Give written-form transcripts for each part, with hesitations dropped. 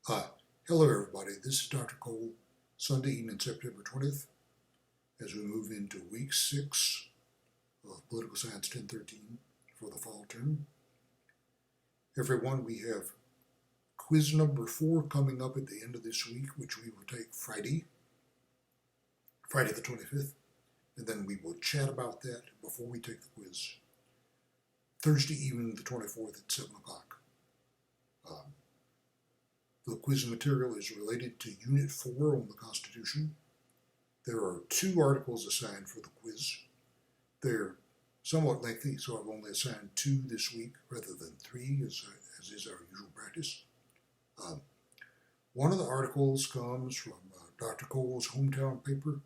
Uh, Hello, everybody. This is Dr. Cole, Sunday evening, September 20th, as we move into week 6 of Political Science 1013 for the fall term. Everyone, we have quiz number 4 coming up at the end of this week, which we will take Friday the 25th, and then we will chat about that before we take the quiz. Thursday evening, the 24th at 7 o'clock. The quiz material is related to Unit 4 on the Constitution. There are 2 articles assigned for the quiz. They're somewhat lengthy, so I've only assigned 2 this week rather than 3, as is our usual practice. One of the articles comes from Dr. Cole's hometown paper,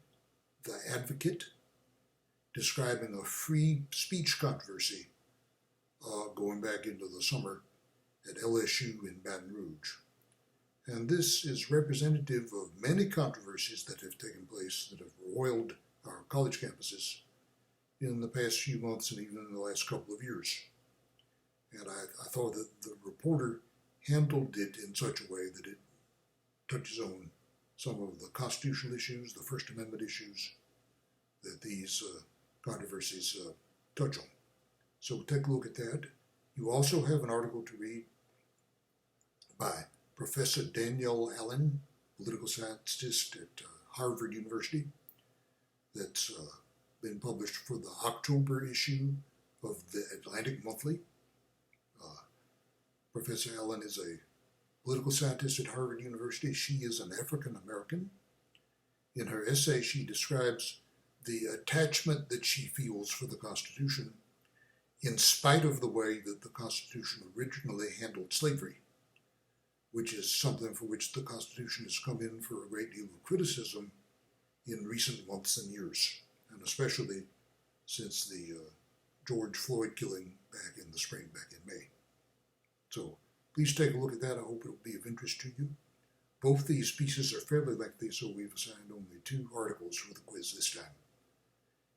The Advocate, describing a free speech controversy going back into the summer at LSU in Baton Rouge. And this is representative of many controversies that have taken place that have roiled our college campuses in the past few months and even in the last couple of years. And I thought that the reporter handled it in such a way that it touches on some of the constitutional issues, the First Amendment issues that these controversies touch on. So take a look at that. You also have an article to read by Professor Danielle Allen, political scientist at Harvard University, that's been published for the October issue of the Atlantic Monthly. Professor Allen is a political scientist at Harvard University. She is an African American. In her essay, she describes the attachment that she feels for the Constitution in spite of the way that the Constitution originally handled slavery, which is something for which the Constitution has come in for a great deal of criticism in recent months and years, and especially since the George Floyd killing back in the spring, back in May. So please take a look at that. I hope it will be of interest to you. Both these pieces are fairly lengthy, so we've assigned only 2 articles for the quiz this time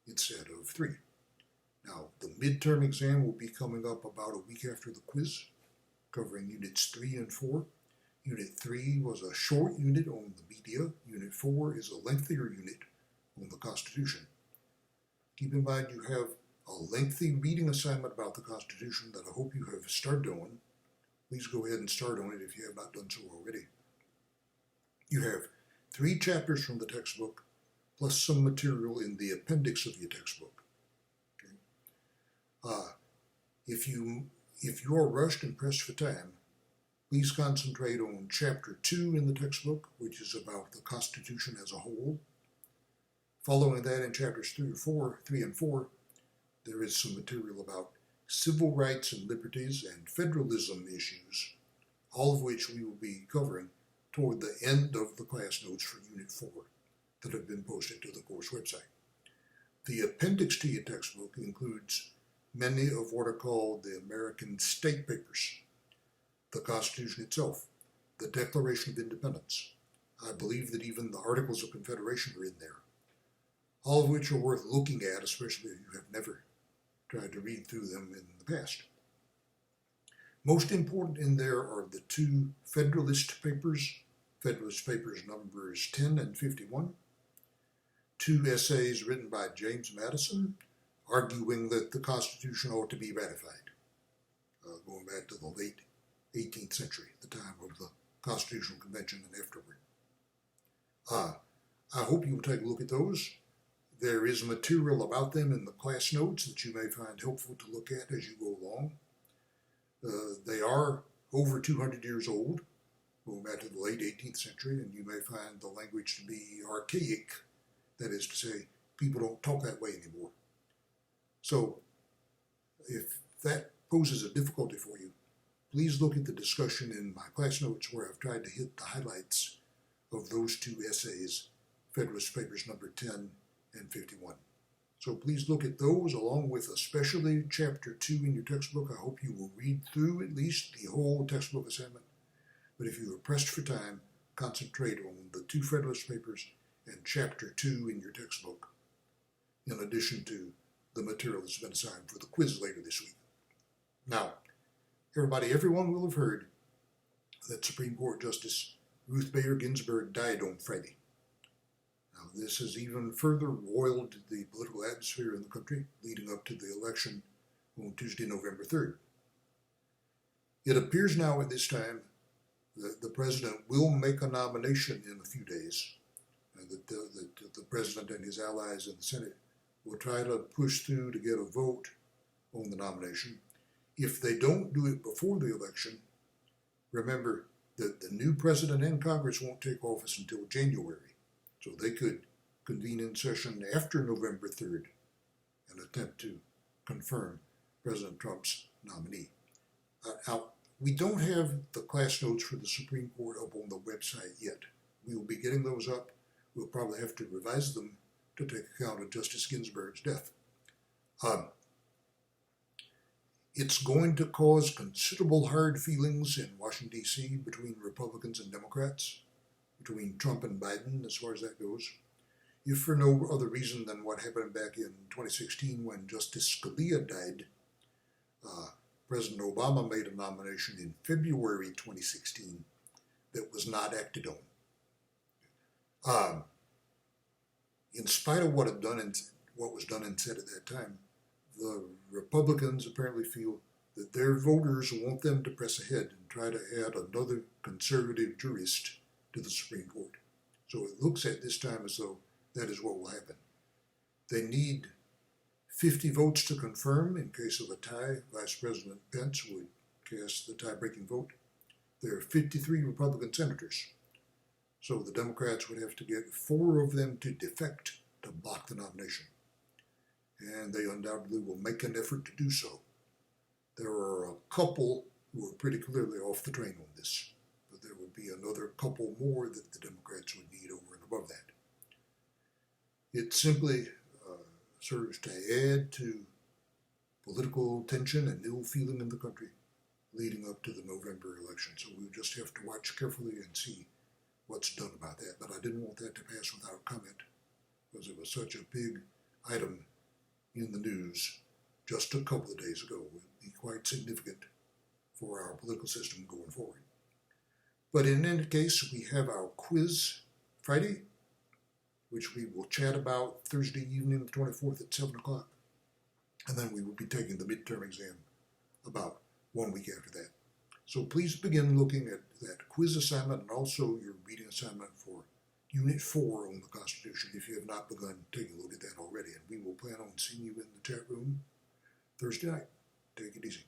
instead of 3. Now, the midterm exam will be coming up about a week after the quiz, covering Units 3 and 4. Unit 3 was a short unit on the media. Unit 4 is a lengthier unit on the Constitution. Keep in mind you have a lengthy reading assignment about the Constitution that I hope you have started on. Please go ahead and start on it if you have not done so already. You have 3 chapters from the textbook, plus some material in the appendix of your textbook. Okay? If you are rushed and pressed for time, please concentrate on Chapter 2 in the textbook, which is about the Constitution as a whole. Following that, in Chapters 3 and 4, there is some material about civil rights and liberties and federalism issues, all of which we will be covering toward the end of the class notes for Unit 4 that have been posted to the course website. The appendix to your textbook includes many of what are called the American state papers, the Constitution itself, the Declaration of Independence. I believe that even the Articles of Confederation are in there, all of which are worth looking at, especially if you have never tried to read through them in the past. Most important in there are the 2 Federalist Papers numbers 10 and 51, 2 essays written by James Madison, arguing that the Constitution ought to be ratified, going back to the late 18th century, the time of the Constitutional Convention and afterward. I hope you will take a look at those. There is material about them in the class notes that you may find helpful to look at as you go along. They are over 200 years old, going back to the late 18th century, and you may find the language to be archaic, that is to say, people don't talk that way anymore. So, if that poses a difficulty for you, please look at the discussion in my class notes where I've tried to hit the highlights of those 2 essays, Federalist Papers number 10 and 51. So please look at those along with especially Chapter 2 in your textbook. I hope you will read through at least the whole textbook assignment. But if you are pressed for time, concentrate on the 2 Federalist Papers and Chapter 2 in your textbook, in addition to the material that's been assigned for the quiz later this week. Now, everyone will have heard that Supreme Court Justice Ruth Bader Ginsburg died on Friday. Now, this has even further roiled the political atmosphere in the country leading up to the election on Tuesday, November 3rd. It appears now at this time that the president will make a nomination in a few days, and that the president and his allies in the Senate will try to push through to get a vote on the nomination. If they don't do it before the election, remember that the new president and Congress won't take office until January, so they could convene in session after November 3rd and attempt to confirm President Trump's nominee. Now, we don't have the class notes for the Supreme Court up on the website yet. We will be getting those up. We'll probably have to revise them to take account of Justice Ginsburg's death. It's going to cause considerable hard feelings in Washington, D.C. between Republicans and Democrats, between Trump and Biden as far as that goes, if for no other reason than what happened back in 2016 when Justice Scalia died. President Obama made a nomination in February 2016 that was not acted on. In spite of what was done and said at that time, the Republicans apparently feel that their voters want them to press ahead and try to add another conservative jurist to the Supreme Court. So it looks at this time as though that is what will happen. They need 50 votes to confirm. In case of a tie, Vice President Pence would cast the tie-breaking vote. There are 53 Republican senators, so the Democrats would have to get 4 of them to defect to block the nomination, and they undoubtedly will make an effort to do so. There are a couple who are pretty clearly off the train on this, but there would be another couple more that the Democrats would need over and above that. It simply serves to add to political tension and ill feeling in the country leading up to the November election. So we'll just have to watch carefully and see what's done about that. But I didn't want that to pass without comment because it was such a big item in the news just a couple of days ago. It will be quite significant for our political system going forward. But in any case, we have our quiz Friday, which we will chat about Thursday evening, the 24th at 7 o'clock. And then we will be taking the midterm exam about 1 week after that. So please begin looking at that quiz assignment and also your reading assignment for Unit 4 on the Constitution if you have not begun taking a look at that already. And we will plan on seeing you in the chat room Thursday night. Take it easy.